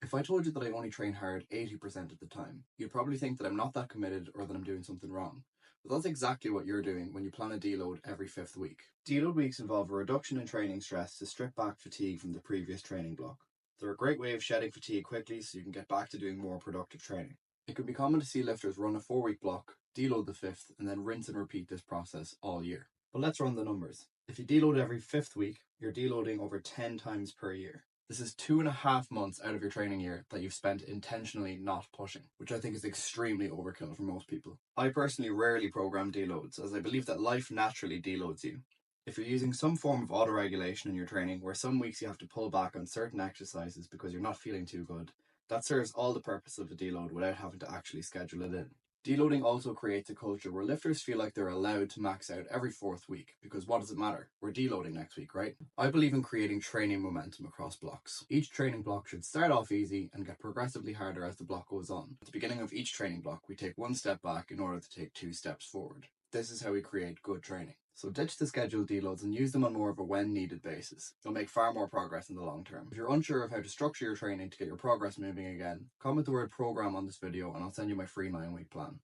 If I told you that I only train hard 80% of the time, you'd probably think that I'm not that committed or that I'm doing something wrong. But that's exactly what you're doing when you plan a deload every 5th week. Deload weeks involve a reduction in training stress to strip back fatigue from the previous training block. They're a great way of shedding fatigue quickly so you can get back to doing more productive training. It can be common to see lifters run a 4-week block, deload the 5th, and then rinse and repeat this process all year. But let's run the numbers. If you deload every 5th week, you're deloading over 10 times per year. This is 2.5 months out of your training year that you've spent intentionally not pushing, which I think is extremely overkill for most people. I personally rarely program deloads, as I believe that life naturally deloads you. If you're using some form of autoregulation in your training, where some weeks you have to pull back on certain exercises because you're not feeling too good, that serves all the purpose of a deload without having to actually schedule it in. Deloading also creates a culture where lifters feel like they're allowed to max out every 4th week, because what does it matter? We're deloading next week, right? I believe in creating training momentum across blocks. Each training block should start off easy and get progressively harder as the block goes on. At the beginning of each training block, we take 1 step back in order to take 2 steps forward. This is how we create good training. So ditch the scheduled deloads and use them on more of a when needed basis. You'll make far more progress in the long term. If you're unsure of how to structure your training to get your progress moving again, comment the word program on this video and I'll send you my free 9-week plan.